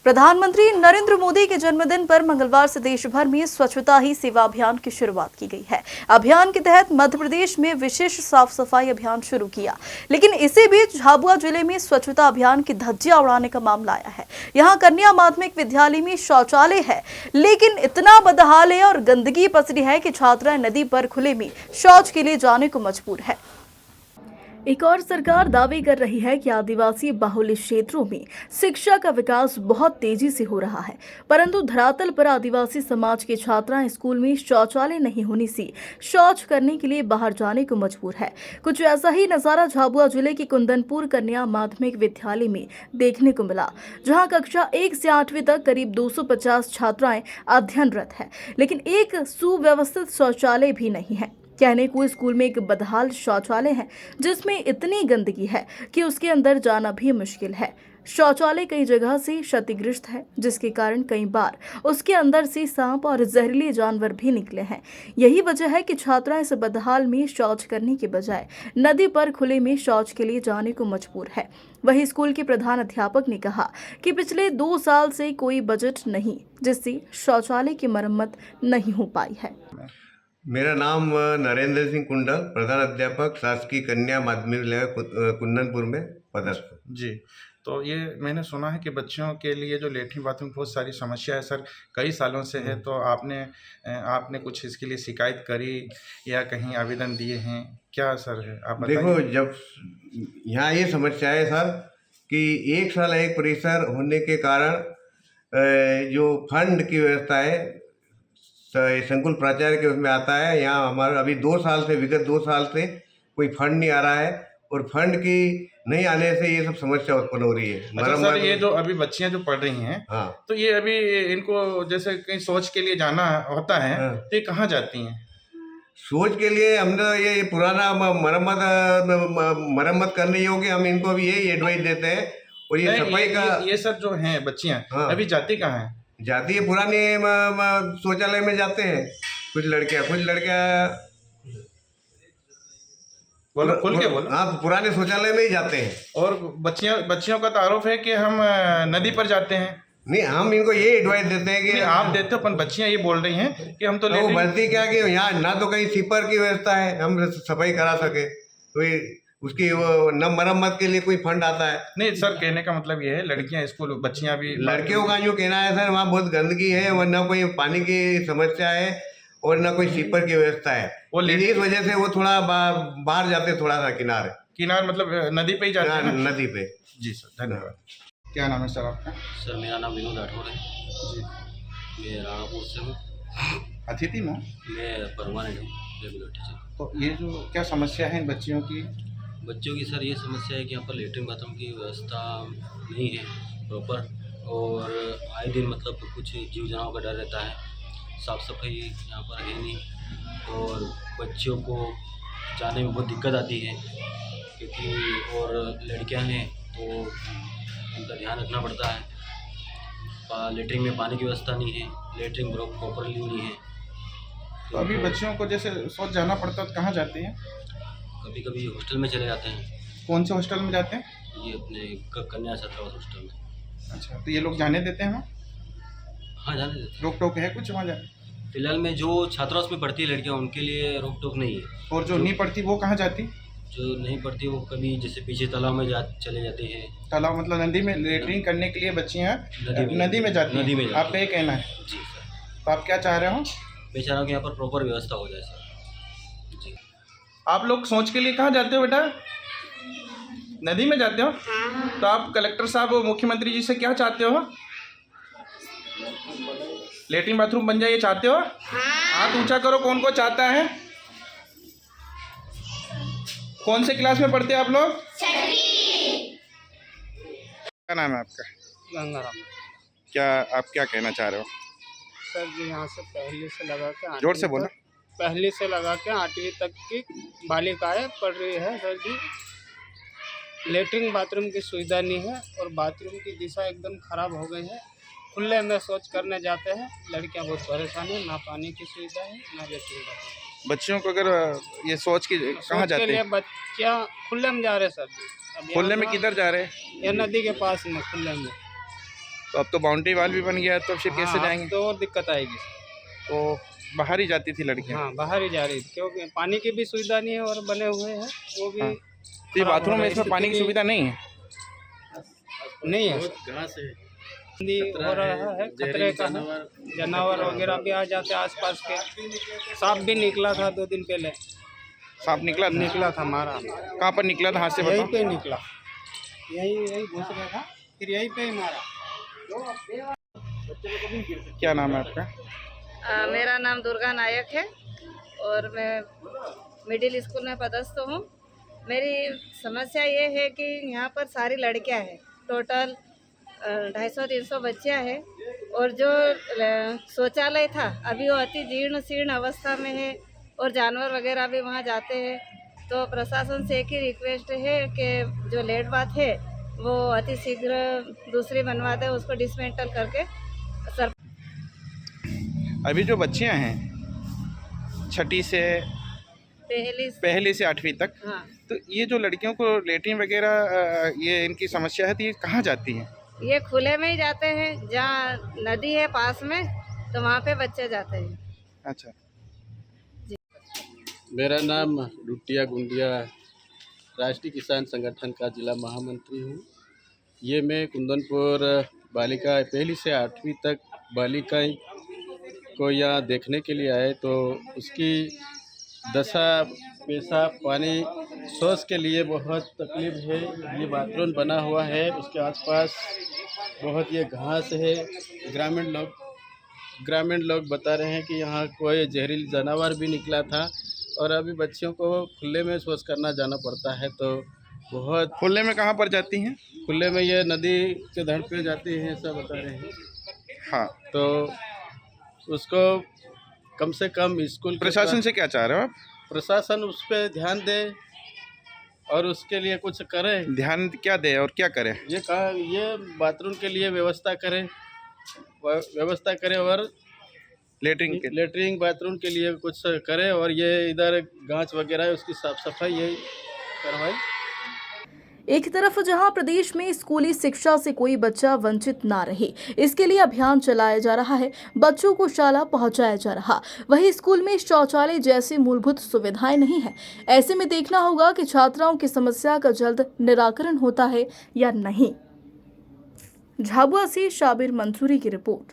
प्रधानमंत्री नरेंद्र मोदी के जन्मदिन पर मंगलवार से देश भर में स्वच्छता ही सेवा अभियान की शुरुआत की गई है। अभियान के तहत मध्य प्रदेश में विशेष साफ सफाई अभियान शुरू किया, लेकिन इसी बीच झाबुआ जिले में स्वच्छता अभियान की धज्जियां उड़ाने का मामला आया है। यहां कन्या माध्यमिक विद्यालय में शौचालय है, लेकिन इतना बदहाल है और गंदगी पसरी है कि छात्राएं नदी पर खुले में शौच के लिए जाने को मजबूर है। एक और सरकार दावे कर रही है कि आदिवासी बाहुल्य क्षेत्रों में शिक्षा का विकास बहुत तेजी से हो रहा है, परंतु धरातल पर आदिवासी समाज के छात्राएं स्कूल में शौचालय नहीं होने से शौच करने के लिए बाहर जाने को मजबूर है। कुछ ऐसा ही नजारा झाबुआ जिले के कुंदनपुर कन्या माध्यमिक विद्यालय में देखने को मिला, जहां कक्षा 1 से 8वीं तक करीब 250 छात्राएं अध्ययनरत है, लेकिन एक सुव्यवस्थित शौचालय भी नहीं है। कहने को स्कूल में एक बदहाल शौचालय है, जिसमें इतनी गंदगी है कि उसके अंदर जाना भी मुश्किल है। शौचालय कई जगह से क्षतिग्रस्त है, जिसके कारण कई बार उसके अंदर से सांप और जहरीले जानवर भी निकले हैं। यही वजह है कि छात्राएं इस बदहाल में शौच करने के बजाय नदी पर खुले में शौच के लिए जाने को मजबूर है। वहीं स्कूल के प्रधान अध्यापक ने कहा कि पिछले 2 साल से कोई बजट नहीं, जिससे शौचालय की मरम्मत नहीं हो पाई है। मेरा नाम नरेंद्र सिंह कुंडल, प्रधान अध्यापक शासकीय कन्या माध्यमिक विद्यालय कुंदनपुर में पदस्थ जी। तो ये मैंने सुना है कि बच्चों के लिए जो लेटरिन बाथरूम बहुत सारी समस्या है सर, कई सालों से है। तो आपने कुछ इसके लिए शिकायत करी या कहीं आवेदन दिए हैं क्या सर? है आप बताइए। देखो, जब यहाँ ये समस्या है सर कि 1 साल एक परिसर होने के कारण जो फंड की व्यवस्था है संकुल प्राचार्य के उसमें आता है। यहाँ हमारा अभी विगत 2 साल से कोई फंड नहीं आ रहा है, और फंड की नहीं आने से ये सब समस्या उत्पन्न हो रही है। अच्छा सर, ये जो अभी बच्चियां जो पढ़ रही हैं, हाँ, तो ये अभी इनको जैसे कहीं शौच के लिए जाना होता है, हाँ, तो ये कहाँ जाती हैं? शौच के लिए हमने ये पुराना मरम्मत करने योग्य हम इनको अभी यही एडवाइस देते हैं। और ये सफाई का ये सब जो हैं बच्चियां, हाँ, अभी जाती कहाँ हैं? जाती है पुराने शौचालय में जाते हैं। कुछ लड़कियां खुल के बोलो। हाँ, पुराने शौचालय में ही जाते हैं। और बच्चियों का तो आरोप है कि हम नदी पर जाते हैं। नहीं, हम इनको ये एडवाइस देते हैं कि आप देते हो, पर बच्चियां ये बोल रही हैं कि हम तो वो बल्कि क्या कि यहाँ ना तो कहीं सीपर की व्यवस्था है हम सफाई करा सके, तो उसकी वो न मरम्मत के लिए कोई फंड आता है। नहीं सर, कहने का मतलब ये है लड़कियां स्कूल, बच्चियां भी। लड़कियों का जो कहना है सर, वहाँ बहुत गंदगी है और न कोई पानी की समस्या है और न कोई सीपर की व्यवस्था है। वो इस वजह से वो थोड़ा बाहर जाते, थोड़ा सा किनार मतलब नदी पे ही जाते हैं ना? नदी पे। जी सर, धन्यवाद। क्या नाम है सर आपका? सर मेरा नाम विनोद राठौर है जी। मैं राणापुर से हूँ। अतिथि में मैं परमानेंट हूँ रेगुलर टीचर। तो ये जो क्या समस्या है इन बच्चियों की? बच्चों की सर ये समस्या है कि यहाँ पर लेटरिन बाथरूम की व्यवस्था नहीं है प्रॉपर, और आए दिन मतलब कुछ जीव जनावर का डर रहता है। साफ़ सफाई यहाँ पर है नहीं, और बच्चों को जाने में बहुत दिक्कत आती है, क्योंकि और लड़कियाँ हैं तो उनका ध्यान रखना पड़ता है। लेटरिन में पानी की व्यवस्था नहीं है, लेटरिन प्रॉपरली नहीं है। तो अभी बच्चियों को जैसे शौच जाना पड़ता है तो कहाँ जाते हैं? कभी कभी हॉस्टल में चले जाते हैं। कौन से हॉस्टल में जाते हैं? ये अपने कन्या छात्रावास हॉस्टल में। अच्छा, तो ये लोग जाने देते हैं वहाँ? हाँ, जाने देते हैं। रोक टोक है कुछ वहाँ जाने? फिलहाल में जो छात्रावास में पढ़ती है लड़कियाँ, उनके लिए रोक टोक नहीं है। और जो नहीं पढ़ती वो कहाँ जाती? जो नहीं पढ़ती वो कभी जैसे पीछे तालाब में चले जाते हैं। तालाब मतलब नदी में लेटरिन करने के लिए बच्चियाँ नदी में जाती हैं। आपका ये कहना है? जी सर। तो आप क्या चाह रहे हो? मैं चाह रहा हूँ कि यहाँ पर प्रॉपर व्यवस्था हो जाए सर। जी। आप लोग सोच के लिए कहाँ जाते हो बेटा? नदी में जाते हो? तो आप कलेक्टर साहब और मुख्यमंत्री जी से क्या चाहते हो? लेटरिन बाथरूम बन जाए, ये चाहते हो? हाथ ऊंचा करो, कौन को चाहता है? कौन से क्लास में पढ़ते हैं आप लोग? क्या नाम है आपका? गंगाराम। आप क्या कहना चाह रहे हो? सर जी, यहाँ से पहले से लगा के जोर से बोलो। पहले से लगा के 8वीं तक की बालिकाएं पढ़ रही है सर जी। लेटरिन बाथरूम की सुविधा नहीं है और बाथरूम की दिशा एकदम खराब हो गई है। खुले में शौच करने जाते हैं, लड़कियां बहुत परेशान है, ना पानी की सुविधा है ना लेटरिन बाथरूम। बच्चियों को अगर ये शौच की कहाँ जाते हैं? बच्चियाँ खुले में जा रहे सर जी। खुले में किधर जा रहे हैं? ये नदी के पास में खुले में। तो अब तो बाउंड्री वाल भी बन गया है, तो फिर कैसे हाँ, जाएंगे? अब तो और दिक्कत आएगी। तो बाहर ही जाती थी लड़कियाँ। हाँ, बाहर ही जा रही थी क्योंकि पानी की भी सुविधा नहीं है और बने हुए हैं वो भी हाँ। तो ये खराब हो बाथरूम में रहे हैं। इसमें पानी की सुविधा नहीं है? नहीं है, घास है, बंदी हो रहा है, खतरे का है। जानवर वगैरह भी आ जाते हैं आसपास के। सांप भी निकला था 2 दिन पहले, सांप निकला था? निकला था मारा, कहाँ पर निकला था, हाथ से यहीं बताओ। पे निकला, यहीं घुस गया था, फिर यहीं पे ही मारा। क्या नाम है आपका? मेरा नाम दुर्गा नायक है और मैं मिडिल स्कूल में पदस्थ हूँ। मेरी समस्या ये है कि यहाँ पर सारी लड़कियाँ हैं, टोटल 250-300 बच्चियाँ हैं और जो शौचालय था अभी वो अति जीर्ण शीर्ण अवस्था में है और जानवर वगैरह भी वहाँ जाते हैं। तो प्रशासन से एक ही रिक्वेस्ट है कि जो लेट बात है वो अति शीघ्र दूसरी बनवा दे, उसको डिसमेंटल करके सर अभी जो बच्चियाँ हैं छठी से पहली से 8वीं तक, हाँ, तो ये जो लड़कियों को लेटरिन वगैरह ये इनकी समस्या है, तो ये कहाँ जाती हैं? ये खुले में ही जाते हैं, जहाँ नदी है पास में तो वहाँ पे बच्चे जाते हैं। अच्छा। मेरा नाम डुटिया गुंडिया राष्ट्रीय किसान संगठन का जिला महामंत्री हूँ। ये मैं कुंदनपुर बालिका पहली से 8वीं तक बालिकाएं को यहाँ देखने के लिए आए, तो उसकी दशा पेशाब पानी शौच के लिए बहुत तकलीफ है। ये बाथरूम बना हुआ है, उसके आसपास बहुत ये घास है। ग्रामीण लोग बता रहे हैं कि यहाँ कोई जहरीली जानवर भी निकला था और अभी बच्चियों को खुले में शौच करना जाना पड़ता है। तो बहुत खुले में कहाँ पर जाती हैं? खुले में ये नदी के धड़ पे जाती हैं, ऐसा बता रहे हैं। हाँ, तो उसको कम से कम स्कूल के प्रशासन से क्या चाह रहे हो आप? प्रशासन उस पर ध्यान दे और उसके लिए कुछ करे। ध्यान क्या दे और क्या करे? ये बाथरूम के लिए व्यवस्था करे और लेटरिंग बाथरूम के लिए कुछ करे और ये इधर गांच वगैरह है उसकी साफ सफाई ये करवाए। एक तरफ जहां प्रदेश में स्कूली शिक्षा से कोई बच्चा वंचित ना रहे, इसके लिए अभियान चलाया जा रहा है, बच्चों को शाला पहुंचाया जा रहा, वहीं स्कूल में शौचालय जैसी मूलभूत सुविधाएं नहीं है। ऐसे में देखना होगा कि छात्राओं की समस्या का जल्द निराकरण होता है या नहीं। झाबुआ से शाबिर मंसूरी की रिपोर्ट।